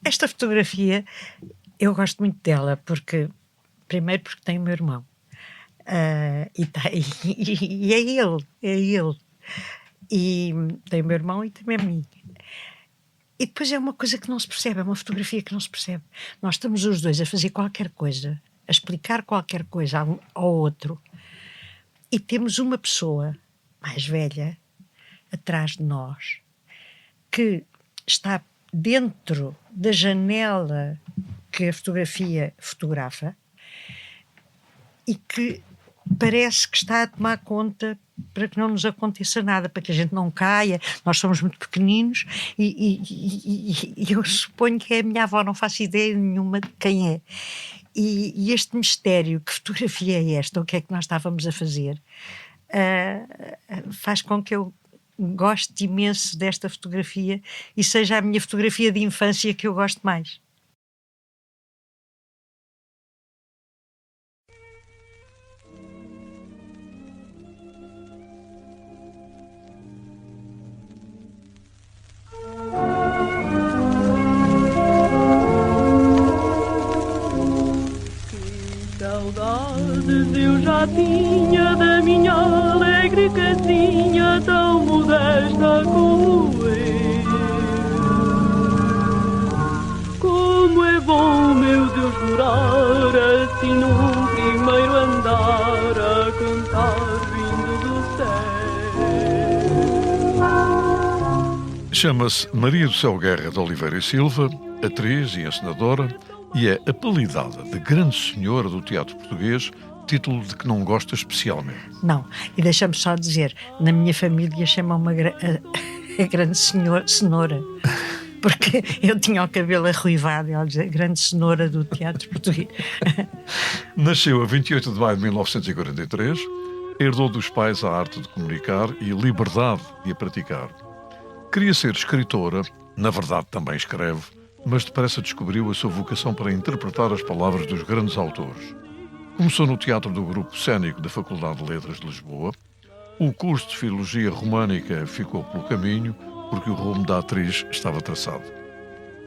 Esta fotografia, eu gosto muito dela, primeiro porque tem o meu irmão. E é ele. E tem o meu irmão e também a mim. E depois é uma coisa que não se percebe, é uma fotografia que não se percebe. Nós estamos os dois a fazer qualquer coisa, a explicar qualquer coisa ao outro, e temos uma pessoa mais velha atrás de nós que está dentro da janela que a fotografia fotografa e que parece que está a tomar conta para que não nos aconteça nada, para que a gente não caia. Nós somos muito pequeninos e eu suponho que é a minha avó, não faço ideia nenhuma de quem é. E este mistério, que fotografia é esta, o que é que nós estávamos a fazer, faz com que eu goste imenso desta fotografia e seja a minha fotografia de infância que eu gosto mais. Saudades eu já tinha da minha alegre casinha, tão modesta como eu. Como é bom, meu Deus, morar assim num primeiro andar, a cantar vindo do céu. Chama-se Maria do Céu Guerra de Oliveira e Silva, atriz e encenadora, e é apelidada de Grande Senhora do teatro português, título de que não gosta especialmente. Não, e deixa-me só dizer, na minha família chamam-me a Grande Cenoura, porque eu tinha o cabelo arruivado, e ela dizia Grande Cenoura do teatro português. Nasceu a 28 de maio de 1943, herdou dos pais a arte de comunicar e a liberdade de a praticar. Queria ser escritora, na verdade também escreve, mas depressa descobriu a sua vocação para interpretar as palavras dos grandes autores. Começou no teatro do Grupo Cénico da Faculdade de Letras de Lisboa. O curso de Filologia Românica ficou pelo caminho, porque o rumo da atriz estava traçado.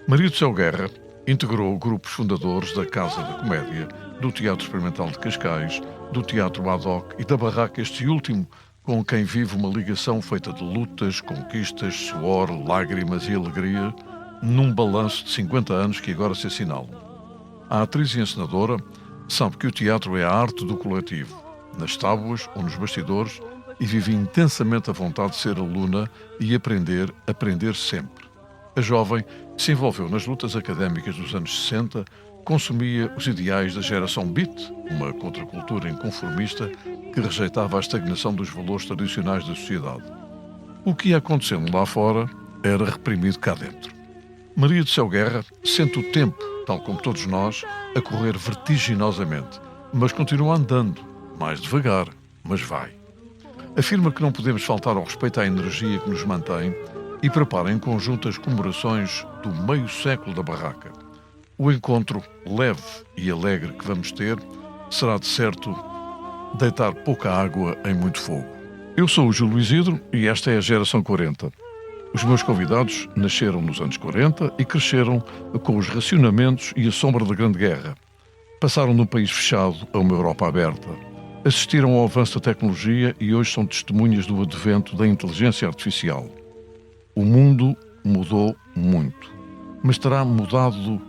Maria do Céu Guerra integrou grupos fundadores da Casa da Comédia, do Teatro Experimental de Cascais, do Teatro Ad Hoc e da Barraca, este último, com quem vive uma ligação feita de lutas, conquistas, suor, lágrimas e alegria, num balanço de 50 anos que agora se assinalam. A atriz e encenadora sabe que o teatro é a arte do coletivo, nas tábuas ou nos bastidores, e vive intensamente a vontade de ser aluna e aprender sempre. A jovem se envolveu nas lutas académicas dos anos 60, consumia os ideais da geração Beat, uma contracultura inconformista que rejeitava a estagnação dos valores tradicionais da sociedade. O que ia acontecendo lá fora era reprimido cá dentro. Maria do Céu Guerra sente o tempo, tal como todos nós, a correr vertiginosamente, mas continua andando, mais devagar, mas vai. Afirma que não podemos faltar ao respeito à energia que nos mantém e prepara em conjunto as comemorações do meio século da Barraca. O encontro leve e alegre que vamos ter será, de certo, deitar pouca água em muito fogo. Eu sou o Júlio Isidro e esta é a Geração 40. Os meus convidados nasceram nos anos 40 e cresceram com os racionamentos e a sombra da Grande Guerra. Passaram de um país fechado a uma Europa aberta. Assistiram ao avanço da tecnologia e hoje são testemunhas do advento da inteligência artificial. O mundo mudou muito, mas terá mudado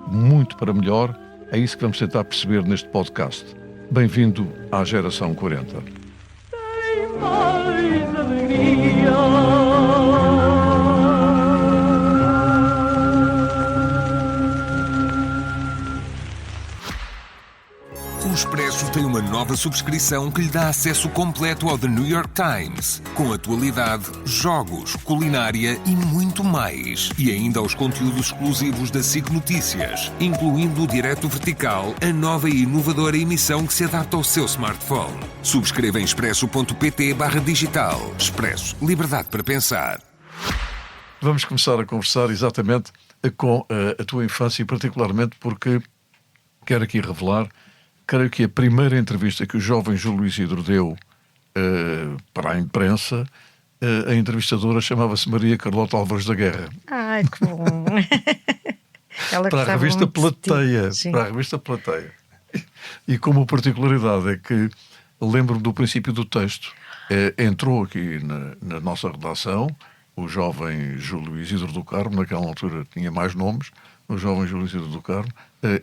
muito para melhor? É isso que vamos tentar perceber neste podcast. Bem-vindo à Geração 40. Tem mais alegria. O Expresso tem uma nova subscrição que lhe dá acesso completo ao The New York Times, com atualidade, jogos, culinária e muito mais. E ainda aos conteúdos exclusivos da SIC Notícias, incluindo o Direto Vertical, a nova e inovadora emissão que se adapta ao seu smartphone. Subscreva em expresso.pt/digital. Expresso. Liberdade para pensar. Vamos começar a conversar exatamente com a tua infância e particularmente porque quero aqui revelar, creio que a primeira entrevista que o jovem Júlio Isidro deu para a imprensa, a entrevistadora chamava-se Maria Carlota Álvares da Guerra. Ai, que bom! ela para a gostava revista muito de ti. Plateia. Sim. Para a revista Plateia. E como particularidade é que lembro-me do princípio do texto. Entrou aqui na nossa redação o jovem Júlio Isidro do Carmo, naquela altura tinha mais nomes, o jovem Júlio Isidro do Carmo,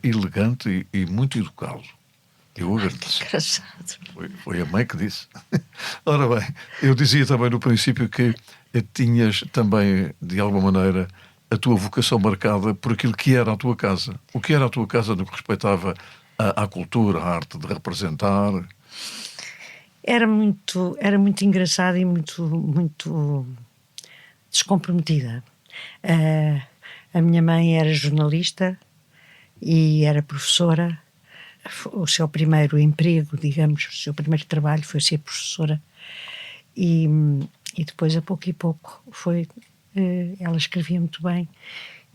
elegante e muito educado. Eu agradeço. Engraçado. Foi a mãe que disse. Ora bem, eu dizia também no princípio que tinhas também, de alguma maneira, a tua vocação marcada por aquilo que era a tua casa. O que era a tua casa no que respeitava à cultura, à arte de representar? Era muito engraçada e muito descomprometida. A minha mãe era jornalista e era professora. O seu primeiro emprego, digamos, o seu primeiro trabalho foi ser professora. E depois, a pouco e pouco, ela escrevia muito bem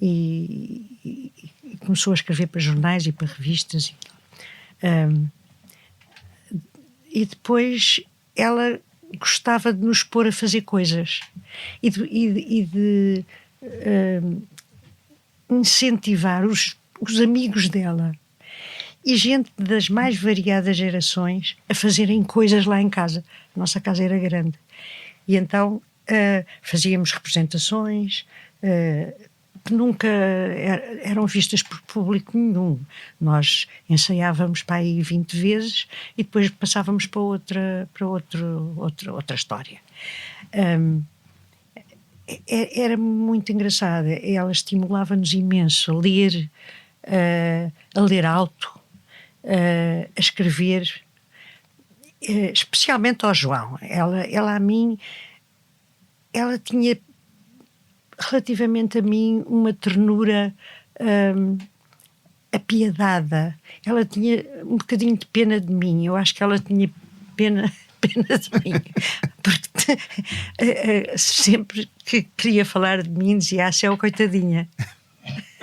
e começou a escrever para jornais e para revistas. E depois ela gostava de nos pôr a fazer coisas e de incentivar os amigos dela e gente das mais variadas gerações a fazerem coisas lá em casa. A nossa casa era grande. E então fazíamos representações que nunca eram vistas por público nenhum. Nós ensaiávamos para aí 20 vezes e depois passávamos para outra história. Era muito engraçada. Ela estimulava-nos imenso a ler alto, a escrever, especialmente ao João. Ela a mim, ela tinha relativamente a mim uma ternura apiedada. Ela tinha um bocadinho de pena de mim. Eu acho que ela tinha pena de mim, porque sempre que queria falar de mim dizia: "Ah, Céu, coitadinha".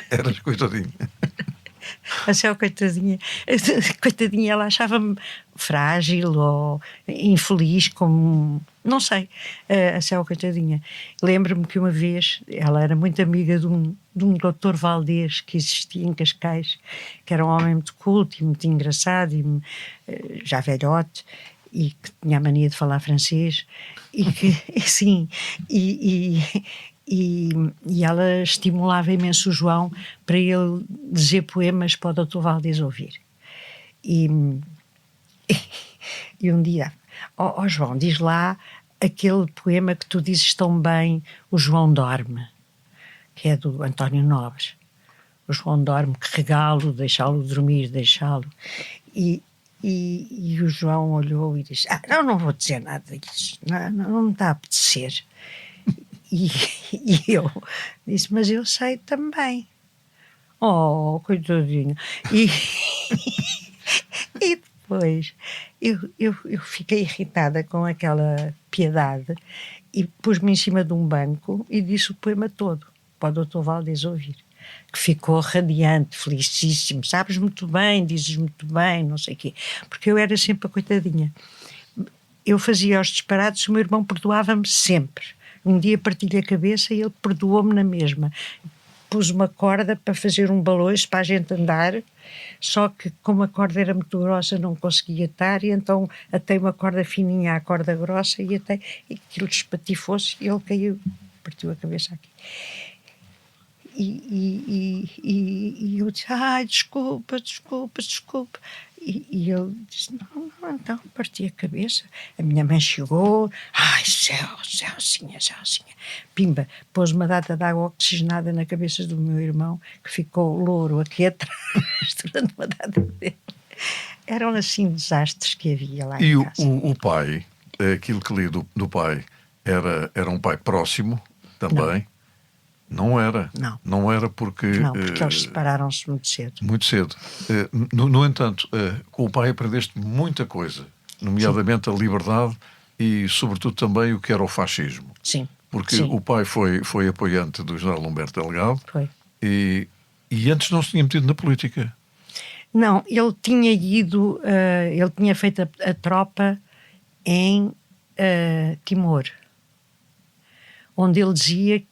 Eras coitadinha. A Céu, coitadinha. Coitadinha, ela achava-me frágil ou infeliz, como... não sei. A Céu, coitadinha. Lembro-me que uma vez ela era muito amiga de um doutor Valdez que existia em Cascais, que era um homem muito culto e muito engraçado, e já velhote, e que tinha a mania de falar francês, e que, assim, e ela estimulava imenso o João para ele dizer poemas para o doutor Valdez ouvir. E um dia, ó João, diz lá aquele poema que tu dizes tão bem, O João Dorme, que é do António Nobres. O João dorme, que regalo, deixá-lo dormir, deixá-lo. E o João olhou e disse: não vou dizer nada disso, não me está a apetecer. E eu disse: mas eu sei também. Oh, coitadinho. E depois eu fiquei irritada com aquela piedade e pus-me em cima de um banco e disse o poema todo para o doutor Valdez ouvir, que ficou radiante, felicíssimo. Sabes muito bem, dizes muito bem, não sei o quê. Porque eu era sempre a coitadinha. Eu fazia os disparates, o meu irmão perdoava-me sempre. Um dia parti-lhe a cabeça e ele perdoou-me na mesma. Pus uma corda para fazer um baloiço para a gente andar, só que como a corda era muito grossa não conseguia atar, e então atei uma corda fininha à corda grossa e aquilo despatifou-se e ele caiu, partiu a cabeça aqui. E eu disse: desculpa. E ele disse: não, então, parti a cabeça. A minha mãe chegou: Celcinha. Pimba, pôs uma data de água oxigenada na cabeça do meu irmão, que ficou louro aqui atrás durante uma data de tempo. Eram assim desastres que havia lá em casa. E o pai, aquilo que li do pai, era um pai próximo também? Não era. Não era porque... Não, porque eles separaram-se muito cedo. Muito cedo. No entanto, com o pai aprendeste muita coisa, nomeadamente a liberdade e, sobretudo, também o que era o fascismo. Sim. Porque o pai foi apoiante do general Humberto Delgado. Foi. E antes não se tinha metido na política. Não, ele tinha ido, ele tinha feito a tropa em Timor, onde ele dizia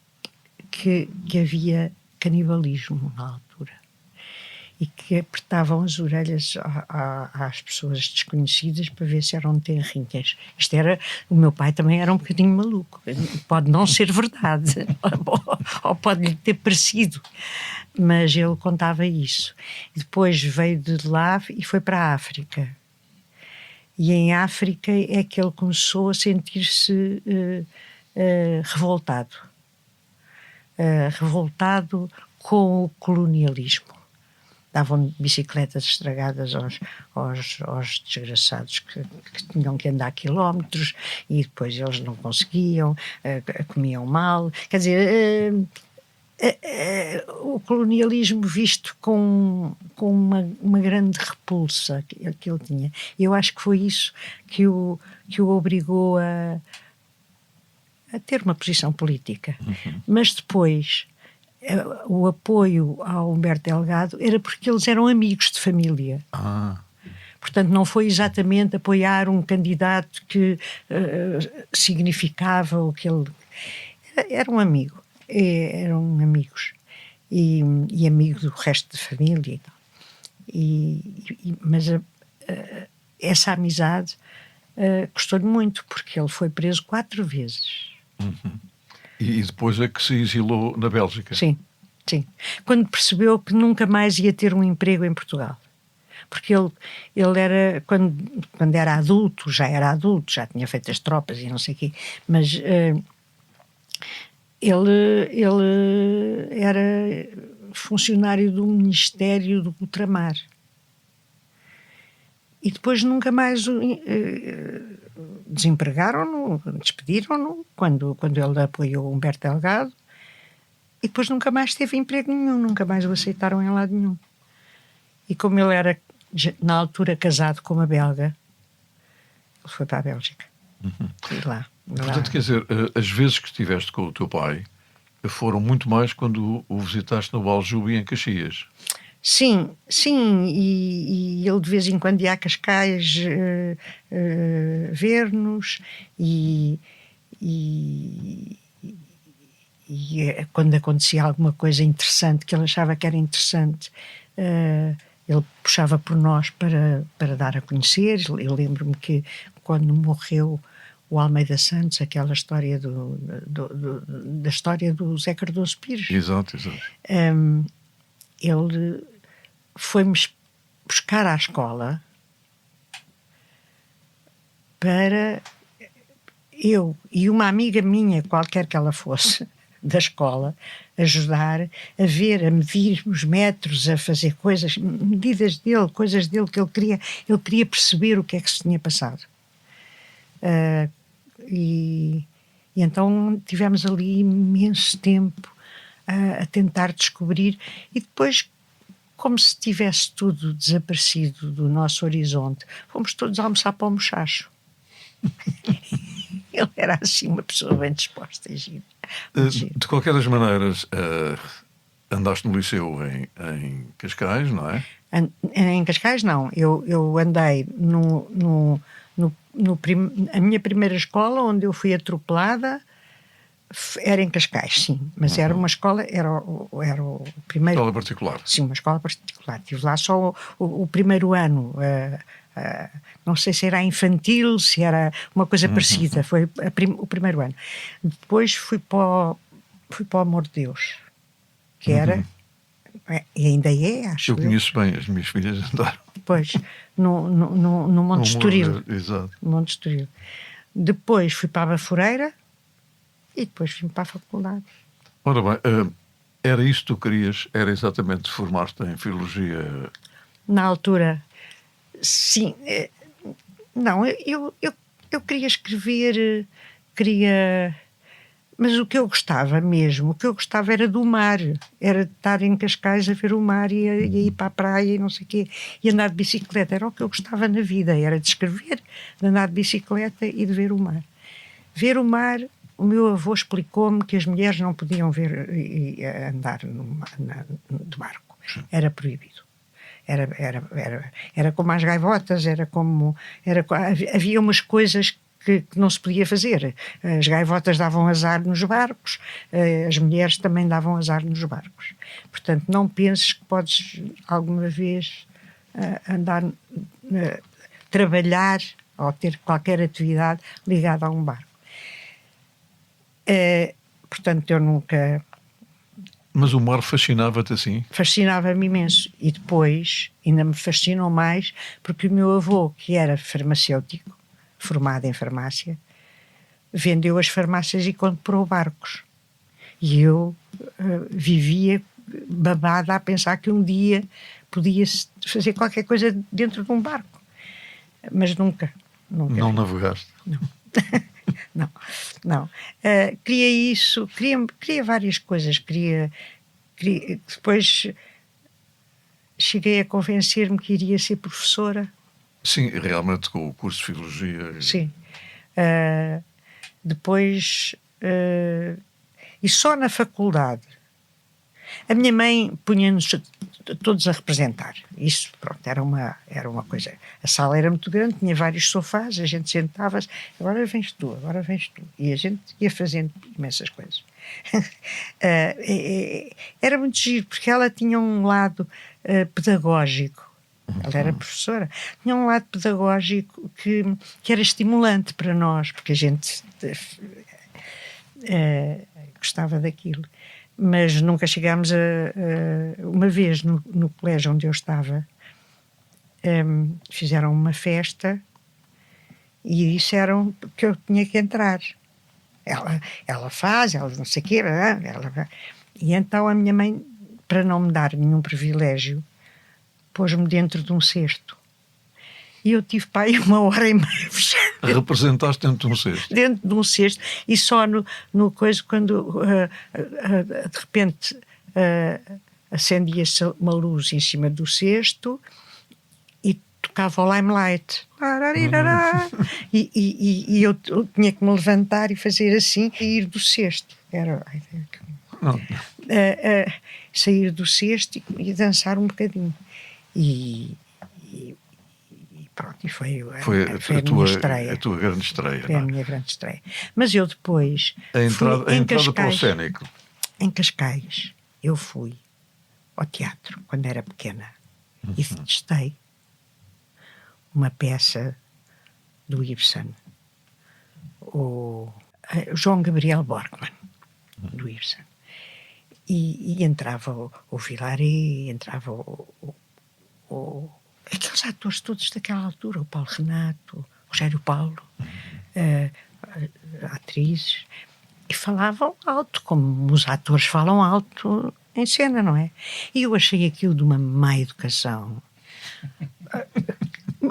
que havia canibalismo na altura. e que apertavam as orelhas às pessoas desconhecidas para ver se eram tenrinhas. O meu pai também era um bocadinho maluco. Pode não ser verdade, ou pode lhe ter parecido, mas ele contava isso. E depois veio de lá e foi para a África. E em África é que ele começou a sentir-se revoltado. Revoltado com o colonialismo. Davam bicicletas estragadas aos desgraçados que tinham que andar quilómetros e depois eles não conseguiam, comiam mal. Quer dizer, o colonialismo visto com uma grande repulsa que ele tinha. E eu acho que foi isso que o obrigou a ter uma posição política. Mas depois, o apoio ao Humberto Delgado era porque eles eram amigos de família. Portanto, não foi exatamente apoiar um candidato que significava o que ele... Era um amigo. Eram amigos. E amigo do resto da família. Mas essa amizade custou-lhe muito, porque ele foi preso 4 vezes. E depois é que se exilou na Bélgica. Sim. Quando percebeu que nunca mais ia ter um emprego em Portugal. Porque ele era, quando era adulto, já tinha feito as tropas e não sei o quê, mas ele era funcionário do Ministério do Ultramar. E depois nunca mais desempregaram-no, despediram-no, quando ele apoiou Humberto Delgado, e depois nunca mais teve emprego nenhum, nunca mais o aceitaram em lado nenhum. E como ele era, na altura, casado com uma belga, ele foi para a Bélgica. E lá. Portanto, quer dizer, as vezes que estiveste com o teu pai foram muito mais quando o visitaste no Aljube e em Caxias. Sim, e ele de vez em quando ia a Cascais ver-nos e quando acontecia alguma coisa interessante, que ele achava que era interessante, ele puxava por nós para dar a conhecer. Eu lembro-me que quando morreu o Almeida Santos, aquela história da história do Zé Cardoso Pires. Exato. Ele foi-me buscar à escola para eu e uma amiga minha, qualquer que ela fosse, da escola, ajudar a medir os metros, a fazer medidas dele, coisas dele que ele queria perceber o que é que se tinha passado. E então tivemos ali imenso tempo a tentar descobrir, e depois, como se tivesse tudo desaparecido do nosso horizonte, fomos todos almoçar para o Mochacho. Ele era assim uma pessoa bem disposta a giro. De qualquer das maneiras, andaste no liceu em Cascais, não é? Em Cascais não, eu andei a minha primeira escola, onde eu fui atropelada, era em Cascais, sim, mas era uma escola, era o primeiro... Escola particular. Sim, uma escola particular. Estive lá só o primeiro ano, não sei se era infantil, se era uma coisa parecida, foi o primeiro ano. Depois fui para o Amor de Deus, que era, e ainda acho eu conheço bem, as minhas filhas andaram. Depois, no Monte Estoril. Exato. No Monte Estoril. Depois fui para a Baforeira e depois vim para a faculdade. Ora bem, era isso que tu querias? Era exatamente formar-te em Filologia? Na altura, sim. Não, eu queria escrever, mas o que eu gostava mesmo, era do mar, era de estar em Cascais a ver o mar e a ir para a praia e não sei o quê, e andar de bicicleta. Era o que eu gostava na vida, era de escrever, de andar de bicicleta e de ver o mar. Ver o mar, o meu avô explicou-me que as mulheres não podiam ver e andar de barco, era proibido. Era como as gaivotas, havia umas coisas que não se podia fazer. As gaivotas davam azar nos barcos, as mulheres também davam azar nos barcos. Portanto, não penses que podes alguma vez andar, trabalhar ou ter qualquer atividade ligada a um barco. Portanto, eu nunca... Mas o mar fascinava-te assim? Fascinava-me imenso. E depois ainda me fascinou mais porque o meu avô, que era farmacêutico, formado em farmácia, vendeu as farmácias e comprou barcos. E eu vivia babada a pensar que um dia podia fazer qualquer coisa dentro de um barco. Mas nunca. Não navegaste? Não. Queria isso, queria várias coisas. Depois cheguei a convencer-me que iria ser professora. Sim, realmente com o curso de Filologia. Sim. Depois, e só na faculdade, a minha mãe punha-nos todos a representar. Isso, pronto, era uma coisa. A sala era muito grande, tinha vários sofás, a gente sentava-se, agora vens tu. E a gente ia fazendo imensas coisas. Era muito giro, porque ela tinha um lado pedagógico. Ela era professora. Tinha um lado pedagógico que era estimulante para nós, porque a gente gostava daquilo. Mas nunca chegámos uma vez no colégio onde eu estava, fizeram uma festa e disseram que eu tinha que entrar. Ela faz, ela não sei o quê, e então a minha mãe, para não me dar nenhum privilégio, pôs-me dentro de um cesto. E eu tive para aí 1h30 fechada. Representaste dentro de um cesto? Dentro de um cesto. E só no coisa, quando de repente acendia-se uma luz em cima do cesto e tocava o limelight. E eu tinha que me levantar e fazer assim e ir do cesto. Sair do cesto e dançar um bocadinho. E pronto, e foi a minha estreia. A tua grande estreia. Foi a minha grande estreia. Mas eu depois... A entrada para o cénico. Em Cascais, eu fui ao teatro, quando era pequena, e detestei uma peça do Ibsen, o João Gabriel Borkman, do Ibsen. E entrava o Vilaré, entrava aqueles atores todos daquela altura, o Paulo Renato, o Rogério Paulo, atrizes, e falavam alto, como os atores falam alto em cena, não é? E eu achei aquilo de uma má educação.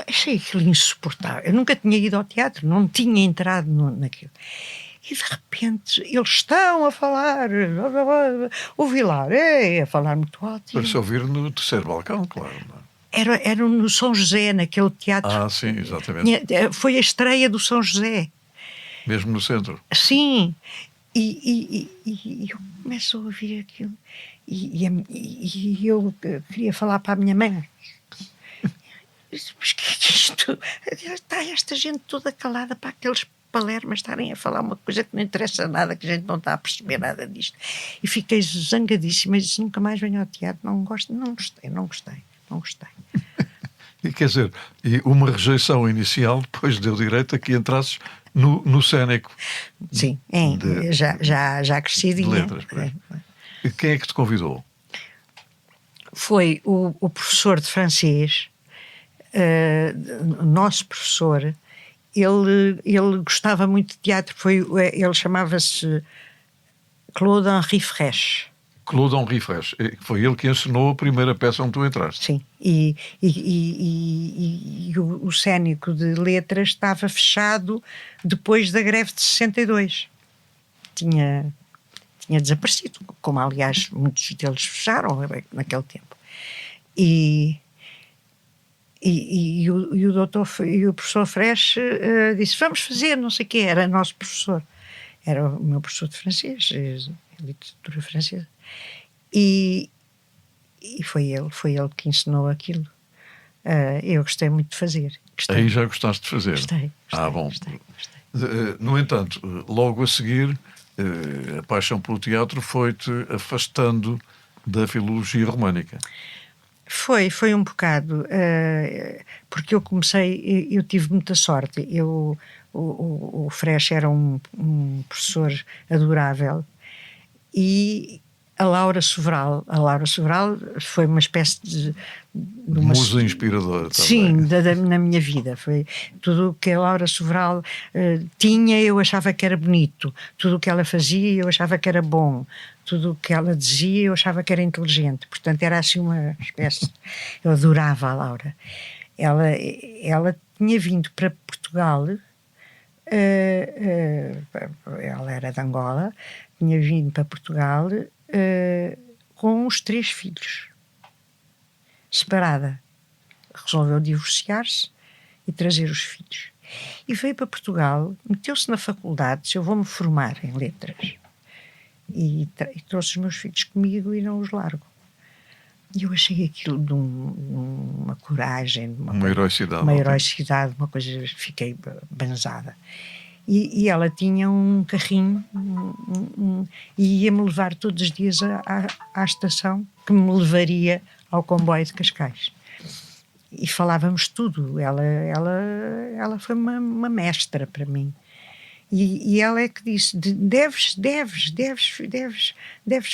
Achei aquilo insuportável. Eu nunca tinha ido ao teatro, não tinha entrado naquilo. E de repente eles estão a falar, o Vilaré a falar muito alto. Para se ouvir no terceiro balcão, claro. Não é? Era no São José, naquele teatro. Ah, sim, exatamente. Foi a estreia do São José. Mesmo no centro. Sim. E eu começo a ouvir aquilo. E eu queria falar para a minha mãe. Mas que é isto? Está esta gente toda calada para aqueles palermas estarem a falar uma coisa que não interessa nada, que a gente não está a perceber nada disto. E fiquei zangadíssima e disse, nunca mais venho ao teatro, não gostei. E quer dizer, e uma rejeição inicial depois deu direito a que entrasses no cénico. Sim, já crescidinha. De letras. E quem é que te convidou? Foi o professor de francês, nosso professor. Ele gostava muito de teatro. Ele chamava-se Claude Henri Frêche. Claude Henri Frêche. Foi ele que ensinou a primeira peça onde tu entraste. Sim. E o cénico de letras estava fechado depois da greve de 62. Tinha desaparecido, como aliás muitos deles fecharam naquele tempo. E o professor Frêche disse, vamos fazer, não sei o quê, era nosso professor. Era o meu professor de francês, literatura francesa. E foi ele que ensinou aquilo. Eu gostei muito de fazer. Aí já gostaste de fazer? Gostei. Bom. Gostei. No entanto, logo a seguir, a paixão pelo teatro foi-te afastando da filologia românica. Foi um bocado, porque eu tive muita sorte. O Freixo era um professor adorável, e a Laura Sobral foi uma espécie de uma Musa inspiradora também. Sim, na minha vida. Foi tudo o que a Laura Sobral tinha, eu achava que era bonito. Tudo o que ela fazia, eu achava que era bom. Tudo o que ela dizia, eu achava que era inteligente. Portanto, era assim uma espécie. Eu adorava a Laura. Ela tinha vindo para Portugal. Ela era de Angola, tinha vindo para Portugal com os 3 filhos, separada. Resolveu divorciar-se e trazer os filhos. E veio para Portugal, meteu-se na faculdade, disse: eu vou-me formar em letras. E trouxe os meus filhos comigo e não os largo. E eu achei aquilo de uma coragem, de uma heroicidade, uma coisa, fiquei banzada. E ela tinha um carrinho e ia-me levar todos os dias à estação, que me levaria ao comboio de Cascais. E falávamos tudo. Ela foi uma mestra para mim. E ela é que disse: deves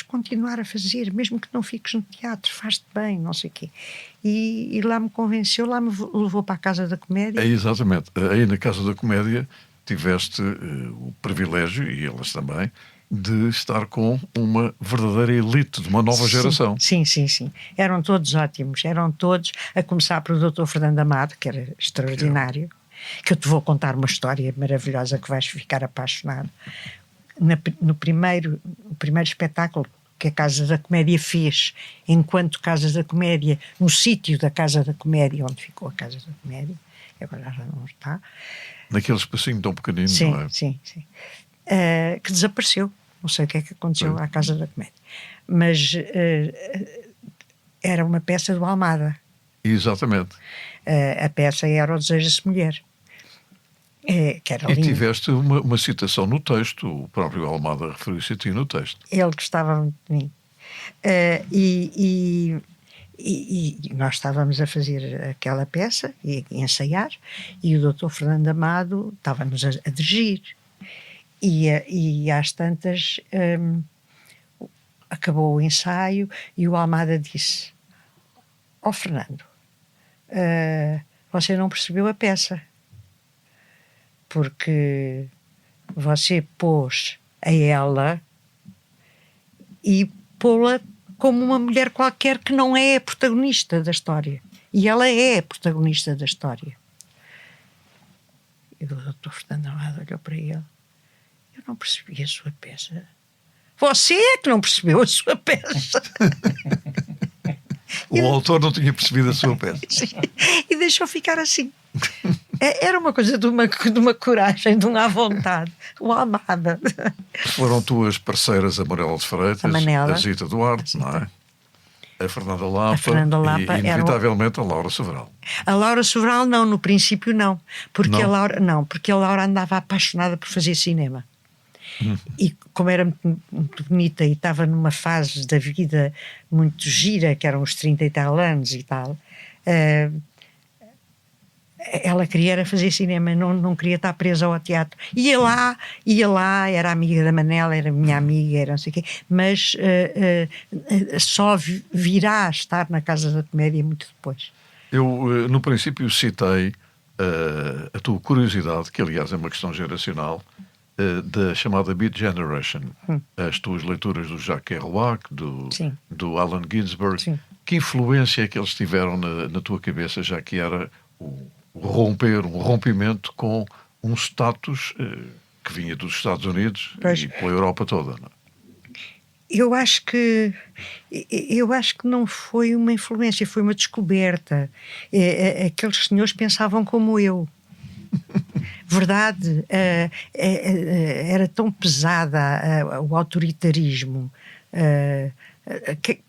continuar a fazer, mesmo que não fiques no teatro, faz-te bem, não sei o quê. E lá me convenceu, lá me levou para a Casa da Comédia. Exatamente. Aí na Casa da Comédia tiveste o privilégio, e elas também, de estar com uma verdadeira elite de uma nova geração. Sim. Eram todos ótimos, eram todos, a começar pelo Dr. Fernando Amado, que era extraordinário. Que eu te vou contar uma história maravilhosa que vais ficar apaixonado. No primeiro espetáculo que a Casa da Comédia fez, enquanto Casa da Comédia, no sítio da Casa da Comédia, onde ficou a Casa da Comédia, agora já não está. Naquele espacinho tão pequenino, sim, não é? Sim. Que desapareceu. Não sei o que é que aconteceu à Casa da Comédia. Mas era uma peça do Almada. Exatamente. A peça era O Deseja-se Mulher. Que era lindo. Tiveste uma citação no texto, o próprio Almada referiu-se a ti no texto. Ele gostava muito de mim. E nós estávamos a fazer aquela peça e ensaiar, e o Dr. Fernando Amado estava-nos a dirigir. E às tantas acabou o ensaio e o Almada disse: ó Fernando, você não percebeu a peça, porque você pôs a ela e pô-la como uma mulher qualquer que não é a protagonista da história. E ela é a protagonista da história. E o Dr. Fernando Amado olhou para ele: eu não percebi a sua peça. Você é que não percebeu a sua peça. O autor não tinha percebido a sua peça. E deixou ficar assim. Era uma coisa de uma coragem, de uma vontade. O Almada. Foram tuas parceiras a Manela de Freitas, a Zita Duarte, não é? A Fernanda Lapa e inevitavelmente a Laura Sobral. A Laura Sobral não, no princípio não. Porque a Laura andava apaixonada por fazer cinema. E como era muito bonita e estava numa fase da vida muito gira, que eram os 30 e tal anos e tal, ela queria fazer cinema, não queria estar presa ao teatro. Ia lá, era amiga da Manela, era minha amiga, era não sei o quê, mas só virá a estar na Casa da Comédia muito depois. Eu, no princípio, citei a tua curiosidade, que aliás é uma questão geracional, da chamada Beat Generation. As tuas leituras do Jacques Kerouac, do Allen Ginsberg. Sim. Que influência é que eles tiveram na tua cabeça, já que era um rompimento com um status que vinha dos Estados Unidos e pela Europa toda, não é? Eu acho que não foi uma influência, foi uma descoberta. Aqueles senhores pensavam como eu. Verdade, era tão pesada o autoritarismo,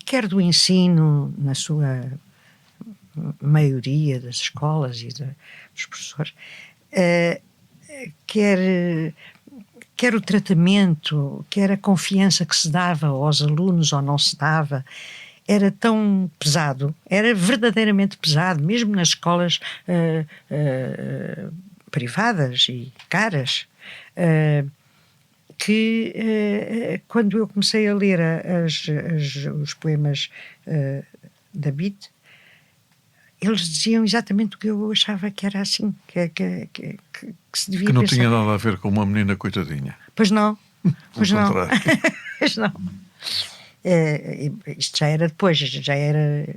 quer do ensino, na sua maioria das escolas e dos professores, quer o tratamento, quer a confiança que se dava aos alunos ou não se dava, era tão pesado, era verdadeiramente pesado, mesmo nas escolas privadas e caras, que quando eu comecei a ler os poemas da Bit, eles diziam exatamente o que eu achava que era assim, que se devia Que não pensar. tinha nada a ver com uma menina coitadinha. Pois não, pois Pelo não. contrário. Pois não. Isto já era depois, já era.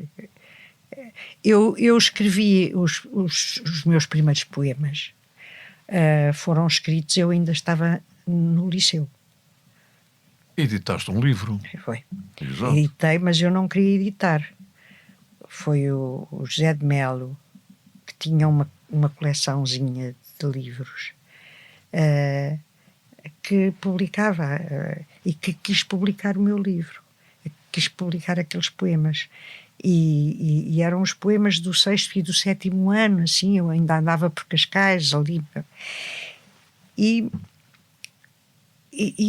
Eu escrevi os meus primeiros poemas. Foram escritos, eu ainda estava no liceu. Editaste um livro. Foi. Exato. Editei, mas eu não queria editar. Foi o José de Melo, que tinha uma coleçãozinha de livros, que publicava, e que quis publicar o meu livro, quis publicar aqueles poemas. E eram os poemas do 6º e do 7º ano, assim, eu ainda andava por Cascais ali. E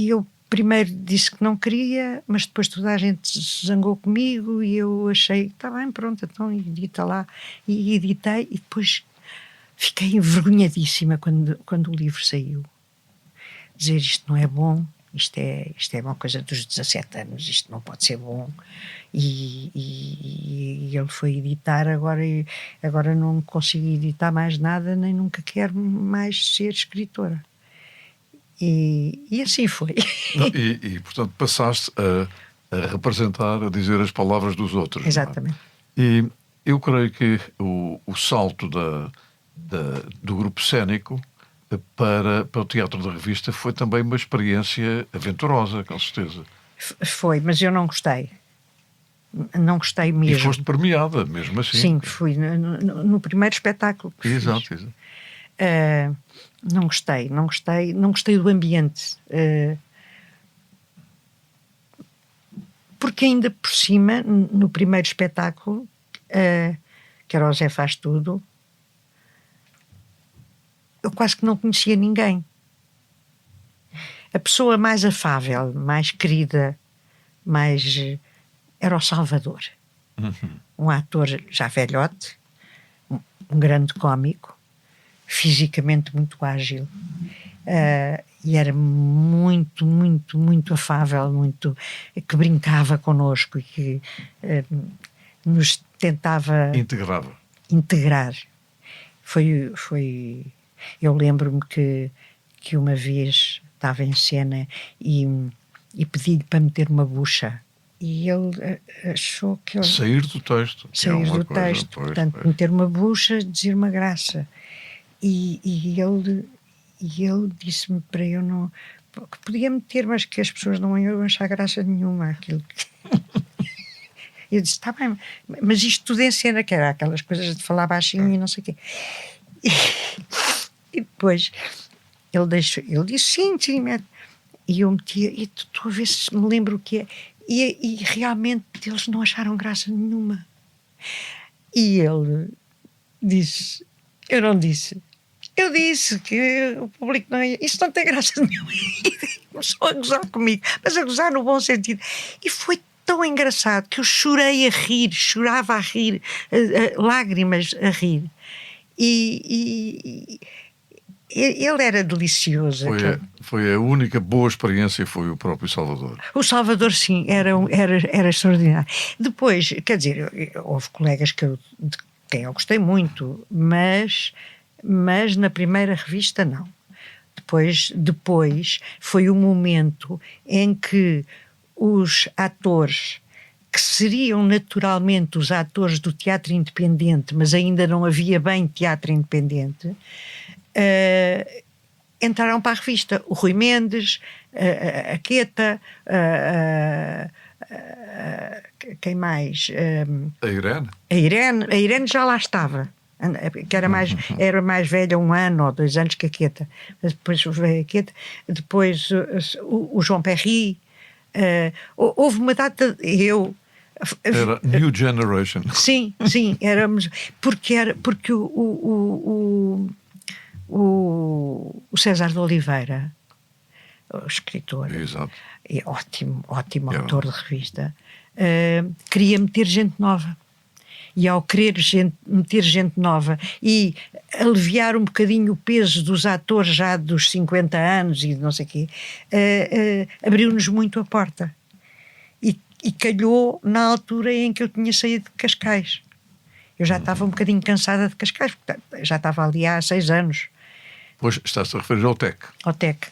eu primeiro disse que não queria, mas depois toda a gente se zangou comigo e eu achei, está bem, pronto, então edita lá. E editei e depois fiquei envergonhadíssima quando o livro saiu. Dizer isto não é bom, isto é uma coisa dos 17 anos, isto não pode ser bom. E ele foi editar, agora não consigo editar mais nada, nem nunca quero mais ser escritora. E assim foi. E portanto, passaste a representar, a dizer as palavras dos outros. Exatamente. Não é? E eu creio que o salto do grupo cénico para o teatro da revista foi também uma experiência aventurosa, com certeza. Foi, mas eu não gostei. Não gostei mesmo. E foste premiada, mesmo assim. Sim, fui no primeiro espetáculo que Exato, fiz. exato. Não gostei do ambiente. Porque ainda por cima, no primeiro espetáculo, que era o Zé Faz Tudo, eu quase que não conhecia ninguém. A pessoa mais afável, mais querida, era o Salvador. Um ator já velhote, um grande cómico, fisicamente muito ágil, e era muito, muito, muito afável, que brincava connosco e que nos tentava integrar. Eu lembro-me que uma vez estava em cena e pedi-lhe para meter uma bucha. E ele achou que... Sair do texto. Sair do texto. Portanto, meter uma bucha, dizer uma graça. E ele disse-me para eu não... que podia meter, mas que as pessoas não iam achar graça nenhuma. Aquilo que... Eu disse, está bem, mas isto tudo em cena, que era aquelas coisas de falar baixinho e não sei o quê. E depois ele disse sim, mete. E eu metia, e estou a ver se me lembro o que é. E realmente eles não acharam graça nenhuma. E ele disse, eu não disse. Eu disse que o público não ia. Isso não tem graça nenhuma. E começou a gozar comigo, mas a gozar no bom sentido. E foi tão engraçado que eu chorei a rir, chorava a rir, lágrimas a rir. E ele era delicioso. Foi a única boa experiência, foi o próprio Salvador. O Salvador, sim, era extraordinário. Depois, quer dizer, houve colegas de quem eu gostei muito, mas na primeira revista não. Depois foi o momento em que os atores que seriam naturalmente os atores do teatro independente, mas ainda não havia bem teatro independente, entraram para a revista. O Rui Mendes, a Queta, quem mais? A Irene? A Irene já lá estava, que era mais velha 1 ano ou 2 anos que a Queta. Mas depois veio a Queta, depois o João Perry. Houve uma data, Era New Generation. Sim, éramos, porque o César de Oliveira, o escritor, Exato. é ótimo É autor de revista, queria meter gente nova. E ao querer meter gente nova e aliviar um bocadinho o peso dos atores já dos 50 anos e não sei o quê, abriu-nos muito a porta. E calhou na altura em que eu tinha saído de Cascais. Eu já estava um bocadinho cansada de Cascais, porque já estava ali há 6 anos, Pois está-se a referir ao TEC. ao TEC.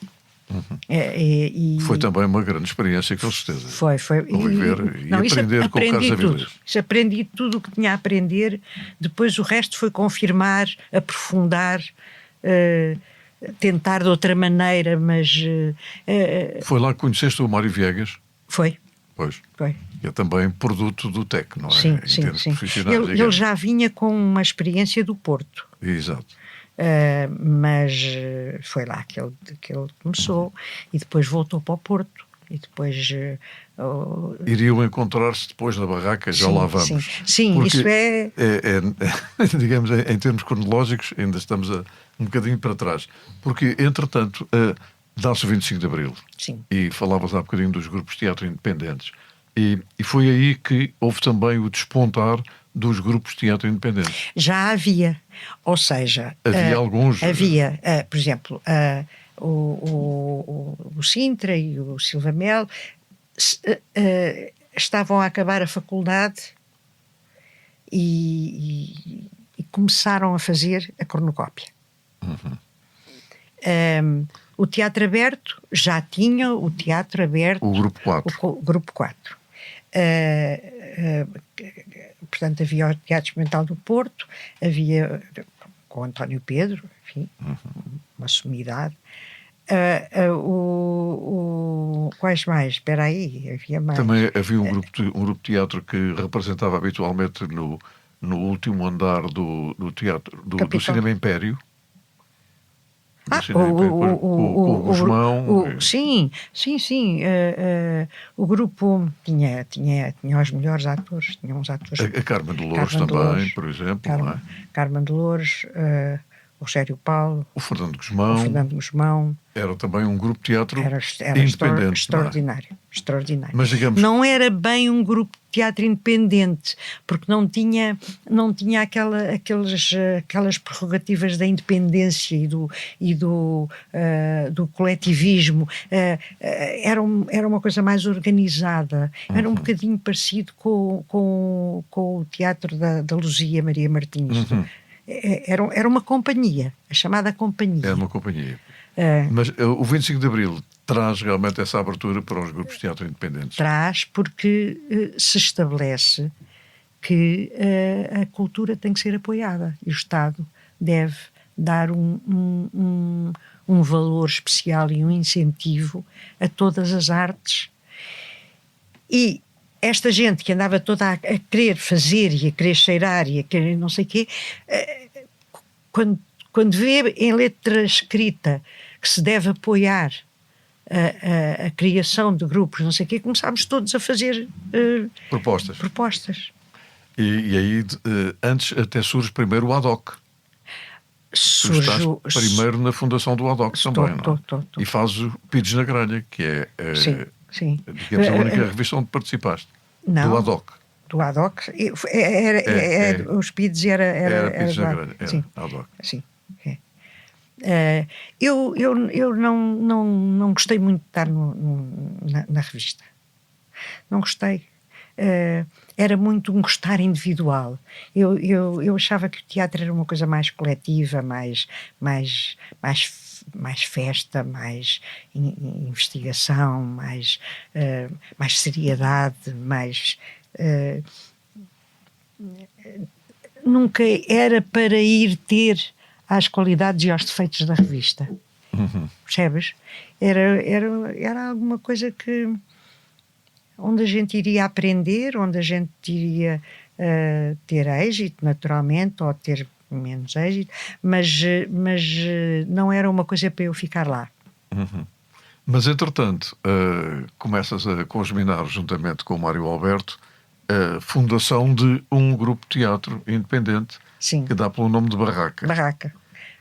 Foi também uma grande experiência, com certeza. Foi. Ao viver e Isso aprender com o Carlos aprendi tudo. Avilés. Isso aprendi tudo o que tinha a aprender. Depois o resto foi confirmar, aprofundar, tentar de outra maneira, mas Foi lá que conheceste o Mário Viegas? foi. Pois. Foi. Que é também produto do TEC, não é? Sim, Em sim, termos sim. profissionais, Ele digamos. já vinha com uma experiência do Porto. Exato. Mas foi lá que ele começou e depois voltou para o Porto e depois Iriam encontrar-se depois na barraca, já lá vamos. Sim, Porque isso é... digamos, em termos cronológicos, ainda estamos um bocadinho para trás. Porque, entretanto, dá-se o 25 de Abril. Sim. E falavas há bocadinho dos grupos de teatro independentes. E foi aí que houve também o despontar dos grupos de teatro independentes. Já havia, ou seja... Havia alguns... Havia, por exemplo, o Sintra e o Silva Mel estavam a acabar a faculdade e começaram a fazer a cornucópia. O Teatro Aberto já tinha o Teatro Aberto... O Grupo 4. O Grupo 4. Portanto, havia o Teatro Experimental do Porto, havia com o António Pedro, enfim, uma sumidade. Quais mais? Espera aí, havia mais. Também havia um grupo de teatro que representava habitualmente no último andar do teatro, do Cinema Império. Com o Guzmão. Sim. O grupo tinha os melhores atores. Tinha uns atores. A Carmen de Loures Carmen de também, Loures, por exemplo. Não é? Carmen de Loures, o Rogério Paulo, O Fernando o Fernando Guzmão. Era também um grupo de teatro Era independente. extraordinário. Extraordinário. Mas, digamos, não era bem um grupo de teatro independente, porque não tinha aquelas prerrogativas da independência e do coletivismo. Era uma coisa mais organizada. Era um bocadinho parecido com o teatro da Luzia Maria Martins. Era uma companhia, a chamada companhia. Era uma companhia. Mas o 25 de Abril traz realmente essa abertura para os grupos de teatro independentes? Traz, porque se estabelece que a cultura tem que ser apoiada e o Estado deve dar um valor especial e um incentivo a todas as artes. E esta gente que andava toda a querer fazer e a querer cheirar e a querer não sei o quê, quando vê em letra escrita que se deve apoiar a criação de grupos, não sei o quê, começámos todos a fazer propostas. E aí, antes até surge primeiro o ADOC. Tu estás primeiro na fundação do ADOC também, não é? E fazes o Pides na Grelha, que é digamos, a única revista onde participaste. Não, do ADOC. Do ADOC. Os Pides era Pides na Grelha, sim, ADOC. Sim. Eu não gostei muito de estar na revista. Não gostei. Era muito um gostar individual. Eu achava que o teatro era uma coisa mais coletiva, mais festa, mais investigação, mais seriedade, nunca era para ir ter às qualidades e aos defeitos da revista. Percebes? Era alguma coisa onde a gente iria aprender, onde a gente iria ter êxito, naturalmente, ou ter menos êxito, mas não era uma coisa para eu ficar lá. Mas, entretanto, começas a congeminar, juntamente com o Mário Alberto, a fundação de um grupo de teatro independente. Sim. Que dá pelo nome de Barraca. Barraca.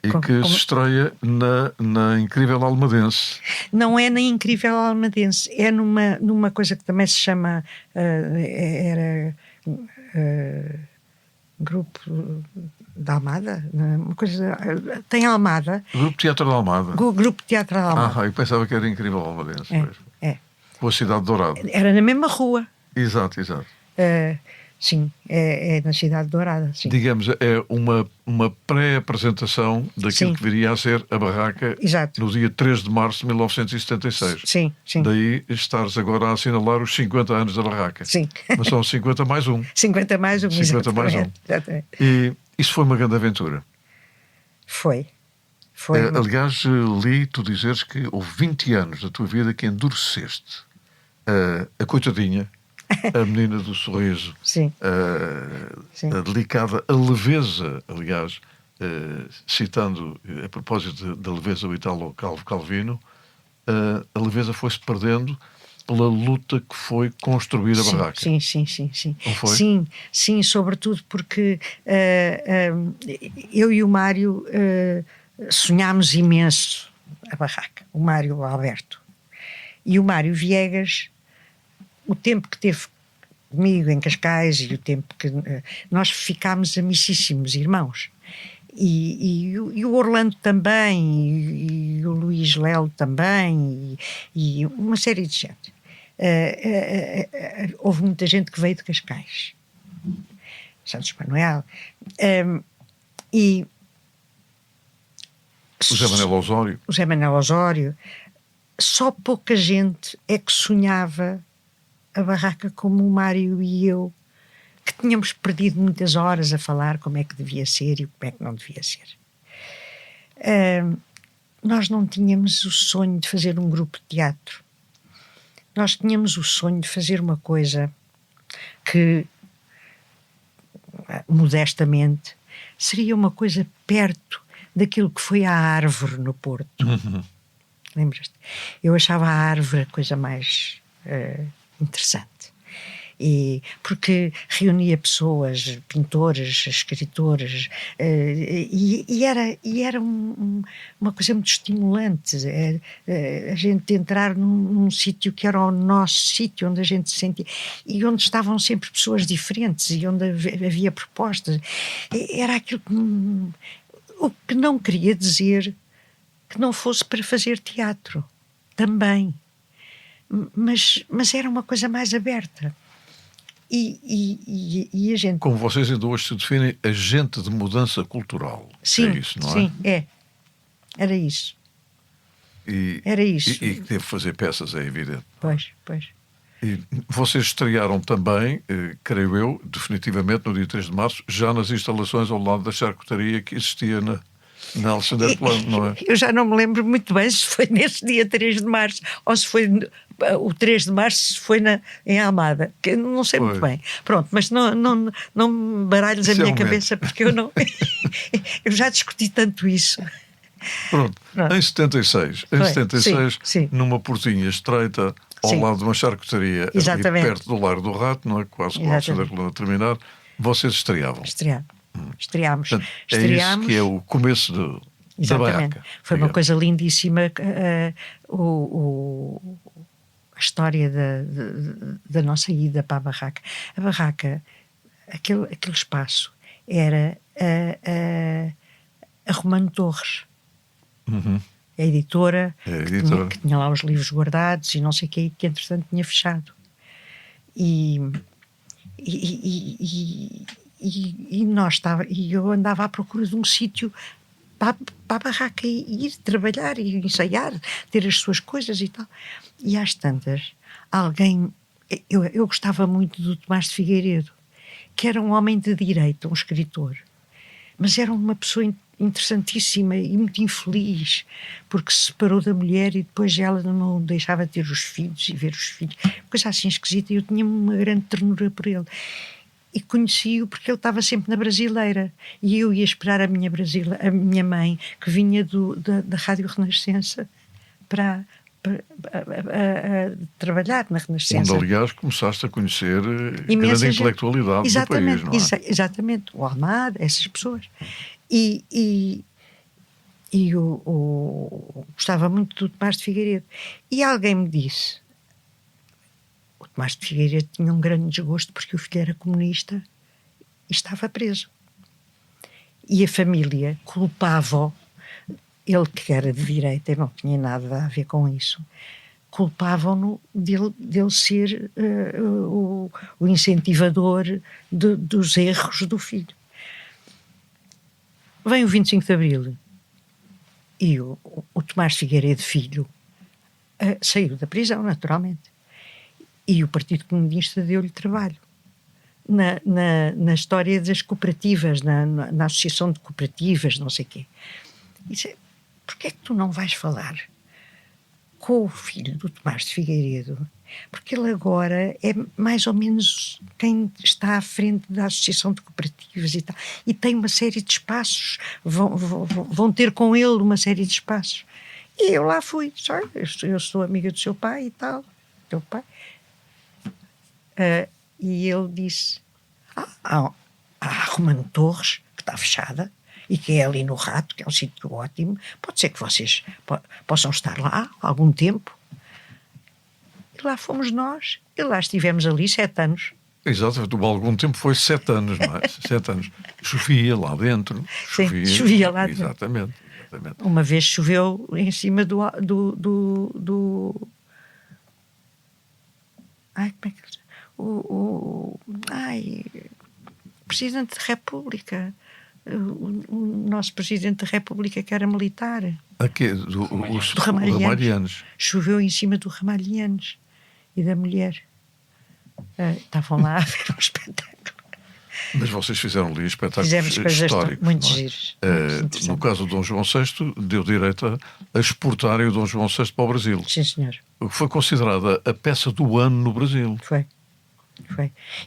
E que se estreia na incrível Almadense. Não é na incrível Almadense, é numa coisa que também se chama Grupo da Almada, uma coisa, tem Almada. Grupo Teatro da Almada. Grupo Teatro da Almada. Eu pensava que era incrível Almadense. É. Com a Cidade Dourada. Era na mesma rua. Exato. Sim, é na Cidade Dourada. Sim. Digamos, é uma pré-apresentação daquilo que viria a ser a Barraca. Exato. No dia 3 de março de 1976. Sim. Daí estares agora a assinalar os 50 anos da Barraca. Sim. Mas são 50 mais um. 50 mais um. 50 mais um. Exatamente. E isso foi uma grande aventura. Foi. Aliás, li tu dizeres que houve 20 anos da tua vida que endureceste. A coitadinha, a menina do sorriso, Sim. a delicada, a leveza, aliás, citando a propósito da leveza do Italo Calvino, a leveza foi-se perdendo pela luta que foi construir a Barraca. Sim. Não foi? Sim, sobretudo porque eu e o Mário sonhámos imenso a Barraca, o Mário Alberto. E o Mário Viegas, o tempo que teve comigo em Cascais e o tempo que nós ficámos amicíssimos irmãos, e o Orlando também, e o Luís Lelo também, e uma série de gente. Houve muita gente que veio de Cascais, Santos Manuel, e O José Manuel Osório. Só pouca gente é que sonhava a Barraca como o Mário e eu, que tínhamos perdido muitas horas a falar como é que devia ser e como é que não devia ser. Nós não tínhamos o sonho de fazer um grupo de teatro. Nós tínhamos o sonho de fazer uma coisa que, modestamente, seria uma coisa perto daquilo que foi a Árvore no Porto. Lembras-te? Eu achava a Árvore a coisa mais interessante. E porque reunia pessoas, pintores, escritores, e era uma coisa muito estimulante. A gente entrar num sítio que era o nosso sítio, onde a gente se sentia, e onde estavam sempre pessoas diferentes, e onde havia propostas. Era aquilo o que não queria dizer que não fosse para fazer teatro, também. Mas era uma coisa mais aberta. E a gente... Como vocês ainda hoje se definem, agente de mudança cultural. Sim, é isso, não é? Sim, era isso. Era isso. E que teve fazer peças, é evidente. Pois. E vocês estrearam também, creio eu, definitivamente no dia 3 de março, já nas instalações ao lado da charcutaria que existia na Alexandre Plano, não é? Eu já não me lembro muito bem se foi nesse dia 3 de março ou se foi o 3 de março, se foi em Almada, que eu não sei muito bem. Pronto, mas não me baralhes a minha cabeça, porque eu não... eu já discuti tanto isso. Pronto. Em 76, sim. numa portinha estreita ao lado de uma charcutaria, ali perto do Largo do Rato, não é? Quase com a Alexandre Plano a terminar, vocês estreavam. Estreámos. É isso que é o começo da Barraca. Foi uma coisa lindíssima. A história da nossa ida para a Barraca. A Barraca, aquele espaço, era a Romano Torres, a editora, que tinha lá os livros guardados e não sei o que entretanto tinha fechado. E eu andava à procura de um sítio para a Barraca e ir trabalhar e ensaiar, ter as suas coisas e tal. E às tantas, eu gostava muito do Tomás de Figueiredo, que era um homem de direita, um escritor, mas era uma pessoa interessantíssima e muito infeliz, porque se separou da mulher e depois ela não deixava de ter os filhos e ver os filhos, coisa assim esquisita, e eu tinha uma grande ternura por ele. E conheci-o porque ele estava sempre na Brasileira e eu ia esperar a minha mãe, que vinha da Rádio Renascença para trabalhar na Renascença. Onde, aliás, começaste a conhecer grande intelectualidade do país, não é? Exatamente, o Almada, essas pessoas. E E gostava muito do Tomás de Figueiredo. E alguém me disse: o Tomás de Figueiredo tinha um grande desgosto porque o filho era comunista e estava preso. E a família culpava-o, ele que era de direita e não tinha nada a ver com isso, culpavam-no dele ser o incentivador dos erros do filho. Vem o 25 de Abril e o Tomás de Figueiredo filho saiu da prisão, naturalmente, e o Partido Comunista deu-lhe trabalho na história das cooperativas, na associação de cooperativas, não sei o quê. E disse: porquê é que tu não vais falar com o filho do Tomás de Figueiredo? Porque ele agora é mais ou menos quem está à frente da associação de cooperativas e tal, e tem uma série de espaços, vão ter com ele uma série de espaços. E eu lá fui, sabe? Eu sou amiga do seu pai e tal, teu pai. E ele disse: há a Romano Torres, que está fechada, e que é ali no Rato, que é um sítio ótimo, pode ser que vocês possam estar lá algum tempo. E lá fomos nós, e lá estivemos ali 7 anos. Exato, algum tempo foi 7 anos, não é? 7 anos. Chovia lá dentro. Sim, chovia lá dentro. Exatamente. Uma vez choveu em cima do ai, como é que o Presidente da República, o nosso Presidente da República, que era militar. Aqui, do Ramalhianos. Choveu em cima do Ramalhianos e da mulher. Estavam lá a ver um espetáculo. Mas vocês fizeram ali espetáculos Fizemos coisas históricos. muito giros. No caso do Dom João VI, deu direito a exportarem o Dom João VI para o Brasil. Sim, senhor. Foi considerada a peça do ano no Brasil. Foi.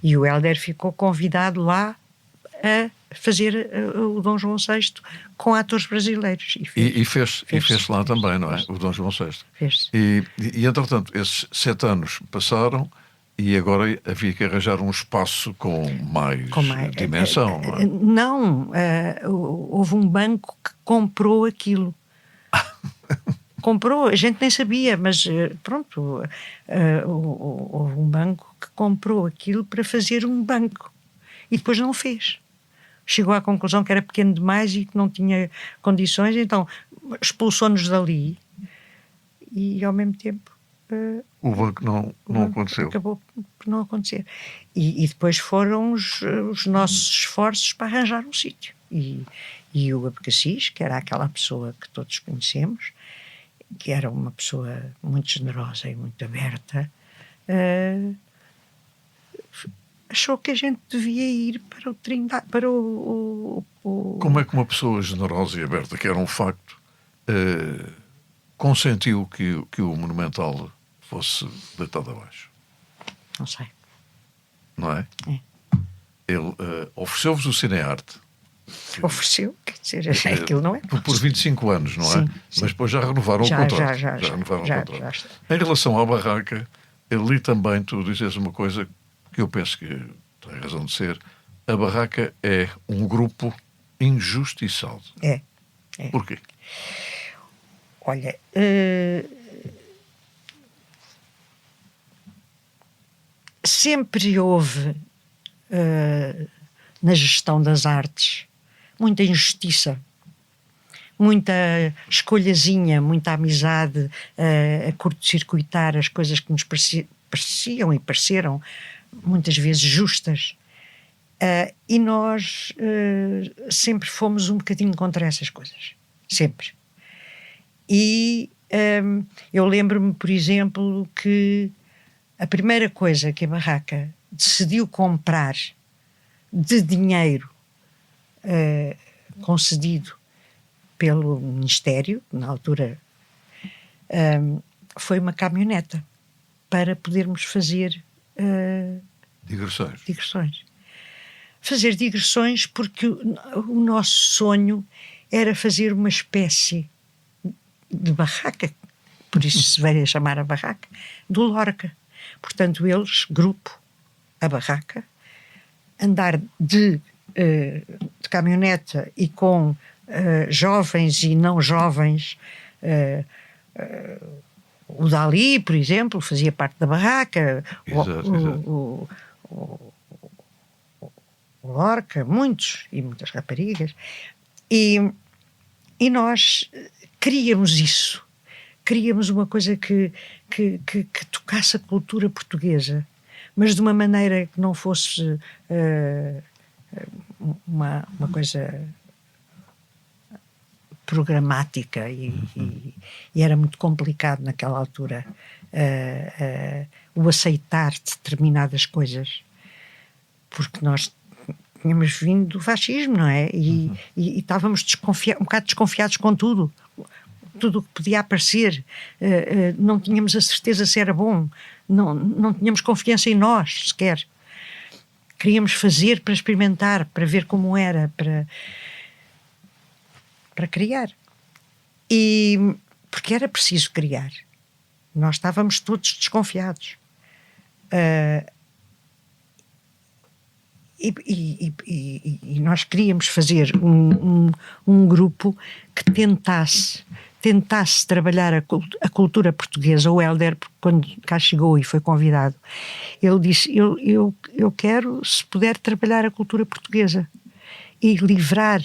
E o Hélder ficou convidado lá a fazer o Dom João VI com atores brasileiros. E fez lá também, não é? O Dom João VI. Fez. E entretanto, esses 7 anos passaram e agora havia que arranjar um espaço com mais dimensão, não é? Não, houve um banco que comprou aquilo. Comprou, a gente nem sabia, mas pronto, houve um banco que comprou aquilo para fazer um banco e depois não fez. Chegou à conclusão que era pequeno demais e que não tinha condições, então expulsou-nos dali e ao mesmo tempo o banco não aconteceu. Acabou por não acontecer. E depois foram os nossos esforços para arranjar um sítio. E o Abcacis, que era aquela pessoa que todos conhecemos, que era uma pessoa muito generosa e muito aberta, achou que a gente devia ir para o Trindade, para o... Como é que uma pessoa generosa e aberta, que era um facto, consentiu que o Monumental fosse deitado abaixo? Não sei. Não é? É. Ele ofereceu-vos o Cinearte. Ofereceu, quer dizer, aquilo não é. Por 25 anos, não é? Sim. Mas depois já renovaram o contrato. Já renovaram o contrato. Já. Em relação à barraca, ali também tu dizes uma coisa que eu penso que tem razão de ser. A barraca é um grupo injustiçado. É. Porquê? Olha, sempre houve na gestão das artes muita injustiça, muita escolhazinha, muita amizade a curto-circuitar as coisas que nos pareciam e pareceram muitas vezes justas. E nós sempre fomos um bocadinho contra essas coisas. Sempre. E eu lembro-me, por exemplo, que a primeira coisa que a barraca decidiu comprar de dinheiro concedido pelo Ministério, na altura, foi uma caminhoneta para podermos fazer digressões. Fazer digressões porque o nosso sonho era fazer uma espécie de barraca, por isso se veio a chamar a barraca, do Lorca. Portanto, eles, grupo, a barraca, andar de caminhoneta e com jovens e não jovens. O Dalí, por exemplo, fazia parte da barraca. Exato. O Lorca, muitos, e muitas raparigas. E nós queríamos isso. Queríamos uma coisa que tocasse a cultura portuguesa, mas de uma maneira que não fosse uma coisa programática e era muito complicado naquela altura o aceitar determinadas coisas, porque nós tínhamos vindo do fascismo, não é? E estávamos um bocado desconfiados com tudo o que podia aparecer, não tínhamos a certeza se era bom, não tínhamos confiança em nós sequer. Queríamos fazer para experimentar, para ver como era, para criar. E porque era preciso criar. Nós estávamos todos desconfiados. E nós queríamos fazer um grupo que tentasse trabalhar a cultura portuguesa. O Hélder, quando cá chegou e foi convidado, ele disse, eu quero, se puder, trabalhar a cultura portuguesa e livrar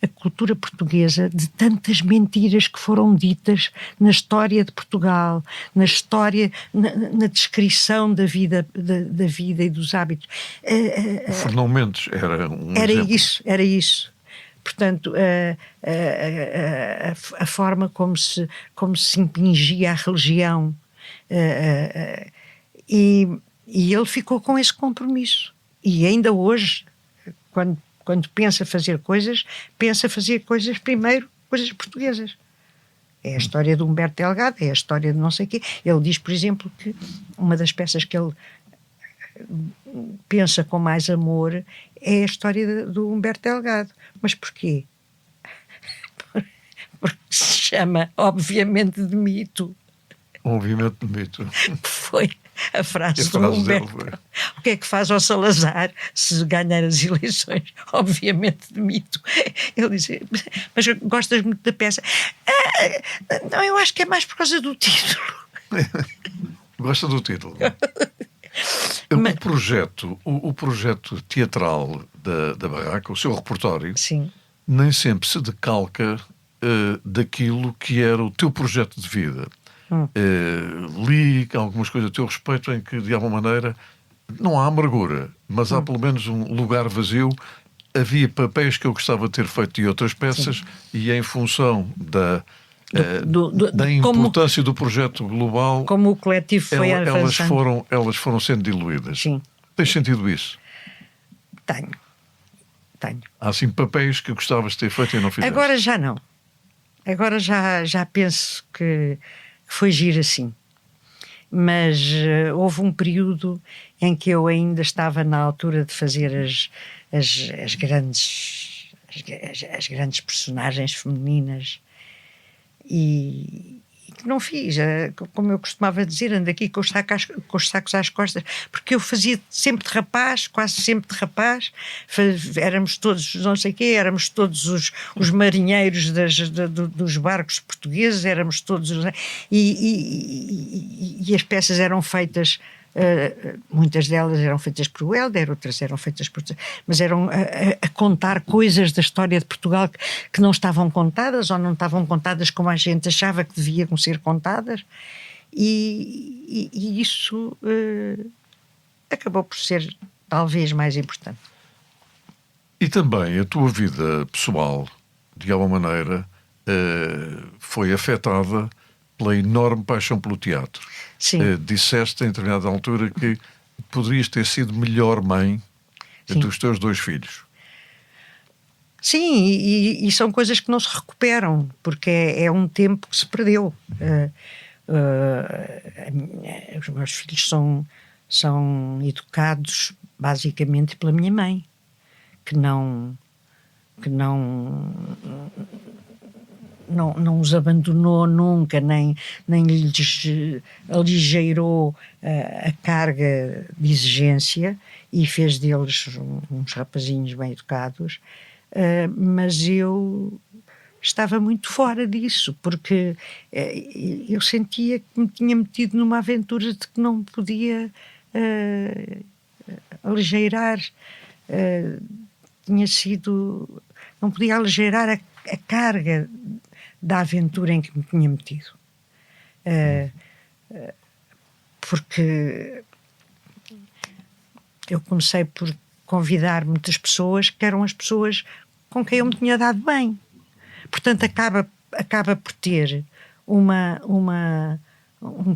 a cultura portuguesa de tantas mentiras que foram ditas na história de Portugal, na história, na descrição da vida e dos hábitos. O Fernão Mendes era um era exemplo. Era isso. Portanto, a forma como se impingia a religião. E ele ficou com esse compromisso. E ainda hoje, quando pensa fazer coisas primeiro, coisas portuguesas. É a história de Humberto Delgado, é a história de não sei o quê. Ele diz, por exemplo, que uma das peças que ele pensa com mais amor é a história do Humberto Delgado. Mas porquê? Porque se chama, obviamente, de mito. Obviamente de mito. Foi a frase do Humberto. Dele. O que é que faz ao Salazar se ganhar as eleições? Obviamente de mito. Ele disse, mas gostas muito da peça? Não, eu acho que é mais por causa do título. Gosta do título. O projeto teatral da barraca, o seu repertório, sim, nem sempre se decalca daquilo que era o teu projeto de vida. Li algumas coisas a teu respeito em que, de alguma maneira, não há amargura, mas há pelo menos um lugar vazio. Havia papéis que eu gostava de ter feito de outras peças, sim, e em função da importância do projeto global, como o coletivo foi avançando, elas foram sendo diluídas. Sim. Tens sentido isso? Tenho. Há assim papéis que gostavas de ter feito e não fizeste. Agora já não. Agora já penso que foi giro assim. Mas houve um período em que eu ainda estava na altura de fazer as grandes personagens femininas e que não fiz, como eu costumava dizer, ando aqui com os sacos às costas, porque eu fazia sempre de rapaz, quase sempre de rapaz, éramos todos, não sei o quê, éramos todos os marinheiros dos barcos portugueses, éramos todos, e as peças eram feitas, muitas delas eram feitas por Hélder, outras eram feitas mas eram a contar coisas da história de Portugal que não estavam contadas ou não estavam contadas como a gente achava que deviam ser contadas, e isso acabou por ser talvez mais importante. E também a tua vida pessoal, de alguma maneira, foi afetada pela enorme paixão pelo teatro. Sim. Disseste em determinada altura que poderias ter sido melhor mãe, sim, dos teus 2 filhos. Sim, e são coisas que não se recuperam, porque é um tempo que se perdeu. Os meus filhos são educados basicamente pela minha mãe, que não os abandonou nunca, nem lhes aligeirou a carga de exigência e fez deles uns rapazinhos bem educados, mas eu estava muito fora disso, porque eu sentia que me tinha metido numa aventura de que não podia aligeirar, não podia aligeirar a carga da aventura em que me tinha metido. Porque eu comecei por convidar muitas pessoas que eram as pessoas com quem eu me tinha dado bem. Portanto, acaba por ter um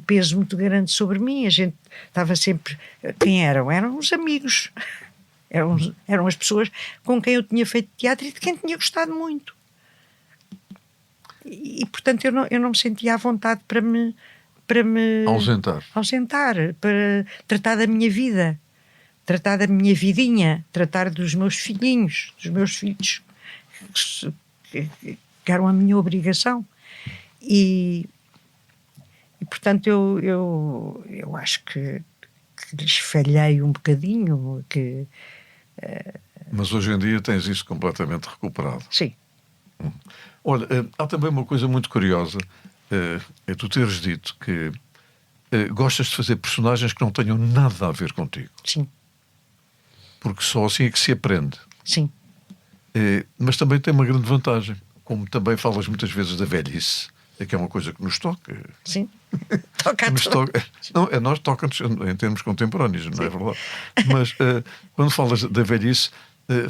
peso muito grande sobre mim. A gente estava sempre... Quem eram? Eram os amigos. Eram as pessoas com quem eu tinha feito teatro e de quem tinha gostado muito. E portanto, eu não me sentia à vontade para me ausentar, para tratar da minha vida, tratar da minha vidinha, tratar dos meus filhinhos, dos meus filhos, que eram a minha obrigação. E portanto, eu acho que lhes falhei um bocadinho. Mas hoje em dia tens isso completamente recuperado. Sim. Olha, há também uma coisa muito curiosa, é tu teres dito que gostas de fazer personagens que não tenham nada a ver contigo. Sim. Porque só assim é que se aprende. Sim. Mas também tem uma grande vantagem, como também falas muitas vezes da velhice, que é uma coisa que nos toca. Sim. Toca a nos toca. Não, nós toca-nos em termos contemporâneos, não é verdade? Mas quando falas da velhice,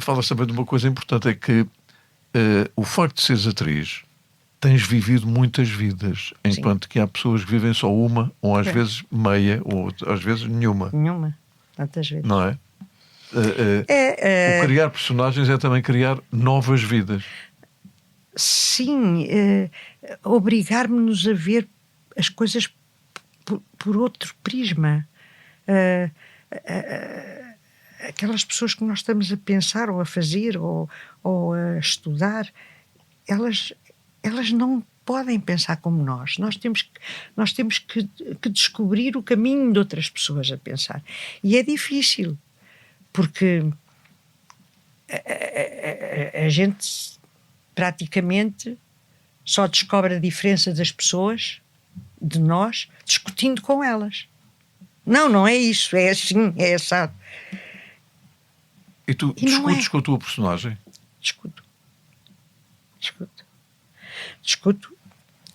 falas também de uma coisa importante, é que o facto de seres atriz, tens vivido muitas vidas, enquanto que há pessoas que vivem só uma, ou às vezes meia, ou às vezes nenhuma. Nenhuma, tantas vezes. Não é? O criar personagens é também criar novas vidas. Sim, obrigar-me-nos a ver as coisas por outro prisma. Aquelas pessoas que nós estamos a pensar ou a fazer ou a estudar, elas não podem pensar como nós. Nós temos que descobrir o caminho de outras pessoas a pensar. E é difícil, porque a gente praticamente só descobre a diferença das pessoas, de nós, discutindo com elas. Não é isso, é assim, é assado. E tu discutes com a tua personagem? Discuto.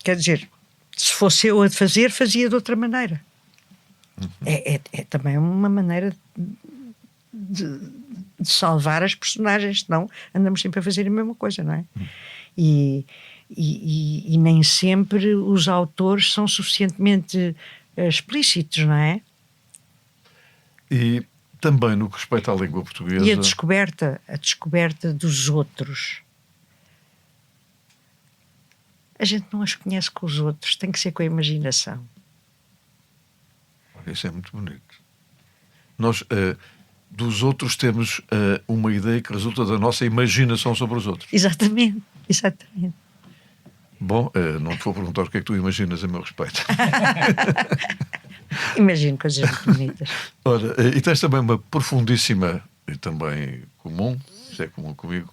Quer dizer, se fosse eu a fazer, fazia de outra maneira. É também uma maneira de salvar as personagens, senão andamos sempre a fazer a mesma coisa, não é? E nem sempre os autores são suficientemente explícitos, não é? E também no que respeita à língua portuguesa... E a descoberta dos outros. A gente não as conhece com os outros, tem que ser com a imaginação. Isso é muito bonito. Nós, dos outros, temos uma ideia que resulta da nossa imaginação sobre os outros. Exatamente. Bom, não te vou perguntar o que é que tu imaginas a meu respeito. Imagino coisas muito bonitas. Ora, e tens também uma profundíssima, e também comum, isso é comum comigo,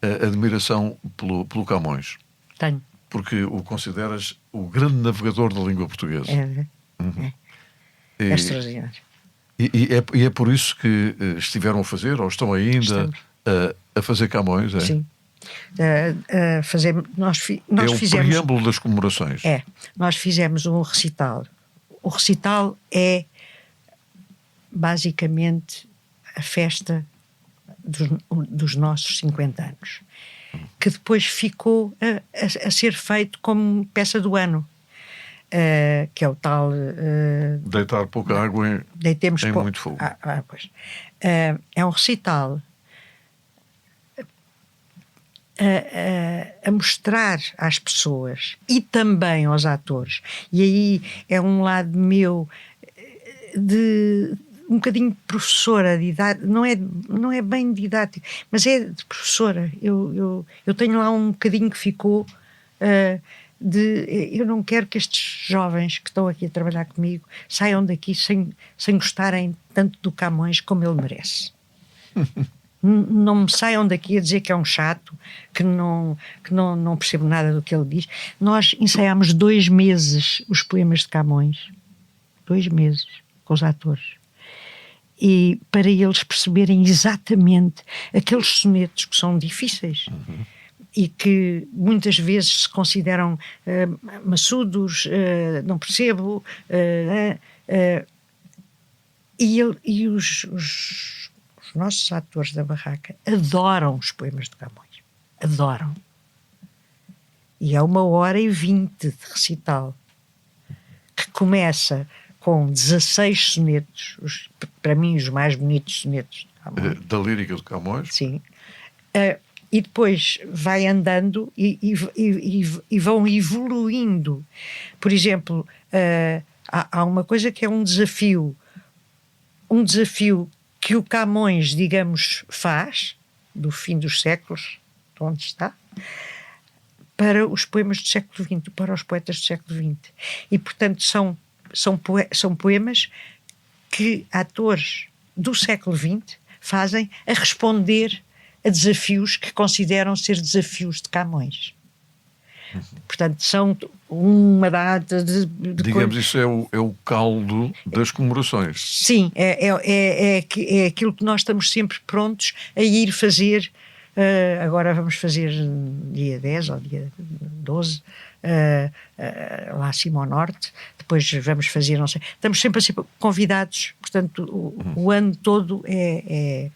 admiração pelo Camões. Tenho. Porque o consideras o grande navegador da língua portuguesa. É extraordinário. E é por isso que estiveram a fazer, ou estão ainda a fazer Camões, é? Sim. Nós fizemos... o preâmbulo das comemorações. Nós fizemos um recital. O recital é basicamente a festa dos nossos 50 anos, que depois ficou a ser feito como peça do ano, que é o tal... Deitar pouca água em muito fogo. Pois. É um recital a mostrar às pessoas e também aos atores, e aí é um lado meu de um bocadinho professora, não é bem didático, mas é de professora. Eu tenho lá um bocadinho que ficou eu não quero que estes jovens que estão aqui a trabalhar comigo saiam daqui sem gostarem tanto do Camões como ele merece. Não me saiam daqui a dizer que é um chato, que não percebo nada do que ele diz. Nós ensaiámos 2 meses os poemas de Camões. 2 meses com os atores. E para eles perceberem exatamente aqueles sonetos que são difíceis e que muitas vezes se consideram maçudos, não percebo. E os nossos atores da barraca adoram os poemas de Camões. Adoram. E é 1h20 de recital que começa com 16 sonetos, para mim os mais bonitos sonetos de Camões. Da lírica de Camões? Sim. E depois vai andando e vão evoluindo. Por exemplo, há uma coisa que é um desafio que o Camões, digamos, faz, do fim dos séculos, de onde está, para os poemas do século XX, para os poetas do século XX. E, portanto, são poemas que atores do século XX fazem a responder a desafios que consideram ser desafios de Camões. Portanto, são uma data de digamos, isso é o caldo das comemorações. Sim, é aquilo que nós estamos sempre prontos a ir fazer. Agora vamos fazer dia 10 ou dia 12, lá acima ao norte. Depois vamos fazer, não sei. Estamos sempre a ser convidados, portanto, o ano todo é.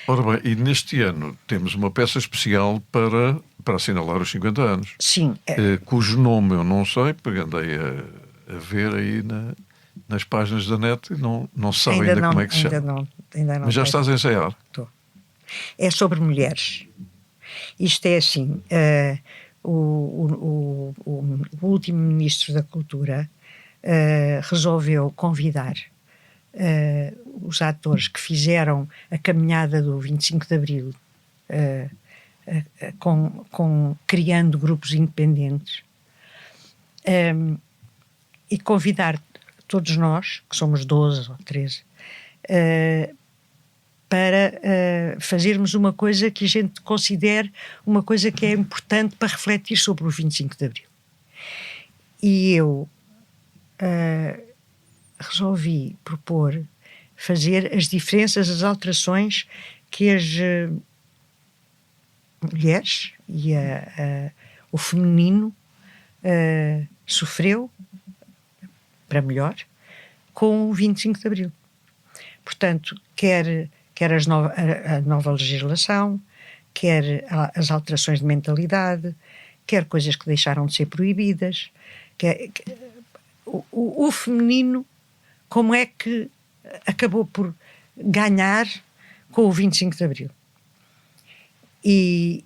Ora bem, e neste ano temos uma peça especial para assinalar os 50 anos. Sim. Cujo nome eu não sei, porque andei a ver aí nas páginas da net e não se sabe ainda como é que se chama. Ainda não. Mas já estás a ensaiar? Estou. É sobre mulheres. Isto é assim, o último Ministro da Cultura resolveu convidar os atores que fizeram a caminhada do 25 de Abril criando grupos independentes e convidar todos nós, que somos 12 ou 13, para fazermos uma coisa que a gente considere uma coisa que é importante para refletir sobre o 25 de Abril. E eu resolvi propor fazer as diferenças, as alterações que as mulheres e o feminino sofreu, para melhor, com o 25 de Abril. Portanto, quer a nova legislação, quer as alterações de mentalidade, quer coisas que deixaram de ser proibidas, o feminino, como é que acabou por ganhar com o 25 de Abril. E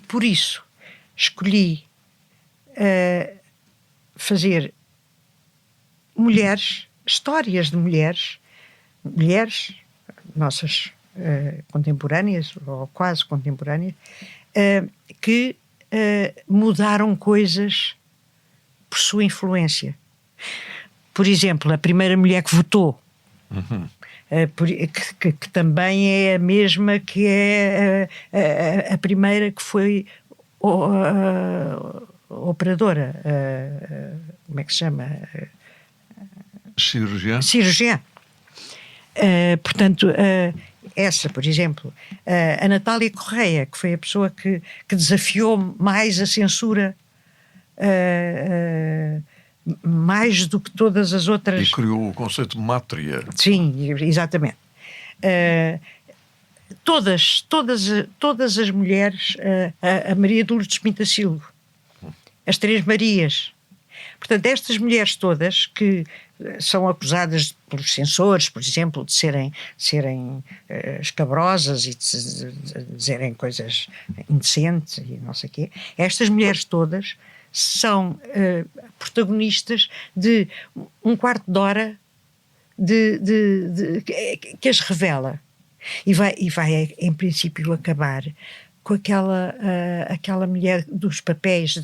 por isso escolhi fazer histórias de mulheres nossas contemporâneas, ou quase contemporâneas, que mudaram coisas por sua influência. Por exemplo, a primeira mulher que votou, que também é a mesma que é a primeira que foi operadora, como é que se chama? Cirurgiã. Portanto, essa, por exemplo, a Natália Correia, que foi a pessoa que desafiou mais a censura, mais do que todas as outras. E criou o conceito de mátria. Sim, exatamente. Todas as mulheres, a Maria de Lourdes Pintasilgo, as Três Marias. Portanto, estas mulheres todas que são acusadas pelos censores, por exemplo, de serem escabrosas e de dizerem coisas indecentes e não sei o quê, estas mulheres todas são protagonistas de um quarto de hora que as revela e vai em princípio acabar com aquela mulher dos papéis,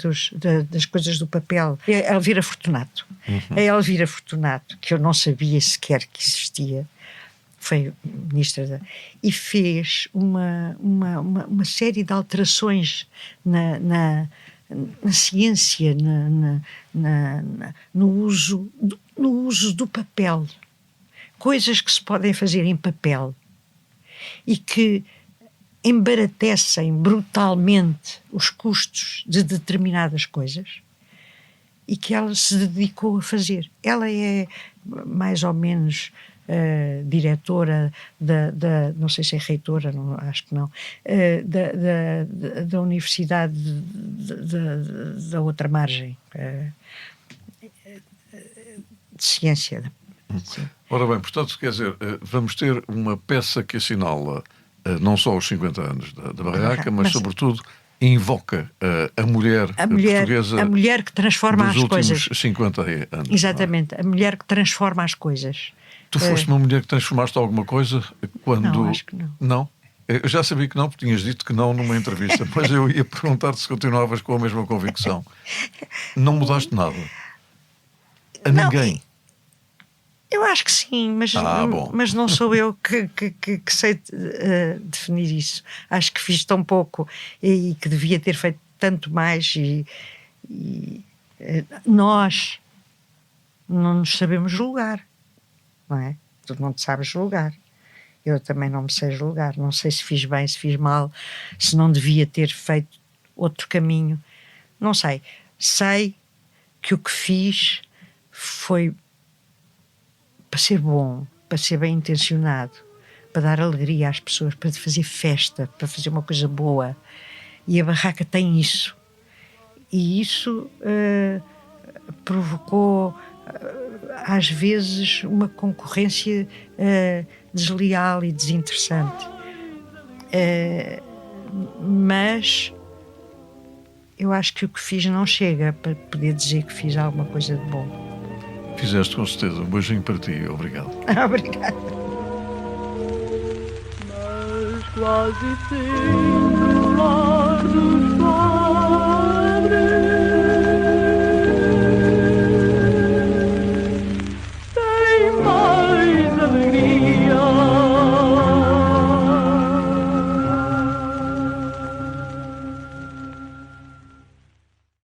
das coisas do papel, a Elvira Fortunato. A Elvira Fortunato, que eu não sabia sequer que existia, foi ministra e fez uma série de alterações na ciência, no uso do papel. Coisas que se podem fazer em papel e que embaratecem brutalmente os custos de determinadas coisas, e que ela se dedicou a fazer. Ela é mais ou menos diretora não sei se é reitora, não, acho que não, da Universidade da outra margem, de ciência. Sim. Ora bem, portanto, quer dizer, vamos ter uma peça que assinala não só os 50 anos da Barraca, mas sobretudo invoca a mulher portuguesa, a mulher que transforma dos as coisas. últimos 50 anos. Exatamente, a mulher que transforma as coisas. Tu foste uma mulher que transformaste alguma coisa quando... Não, acho que não. Não? Eu já sabia que não, porque tinhas dito que não numa entrevista, mas eu ia perguntar-te se continuavas com a mesma convicção. Não mudaste nada? A ninguém? Eu acho que sim, mas não sou eu que sei definir isso. Acho que fiz tão pouco e que devia ter feito tanto mais e nós não nos sabemos julgar, não é? Tu não te sabes julgar. Eu também não me sei julgar. Não sei se fiz bem, se fiz mal, se não devia ter feito outro caminho. Não sei. Sei que o que fiz foi para ser bom, para ser bem intencionado, para dar alegria às pessoas, para fazer festa, para fazer uma coisa boa. E a Barraca tem isso. E isso provocou, às vezes, uma concorrência desleal e desinteressante. Mas eu acho que o que fiz não chega para poder dizer que fiz alguma coisa de bom. Fizeste com certeza. Um beijinho para ti. Obrigado. Obrigada. Mas quase sempre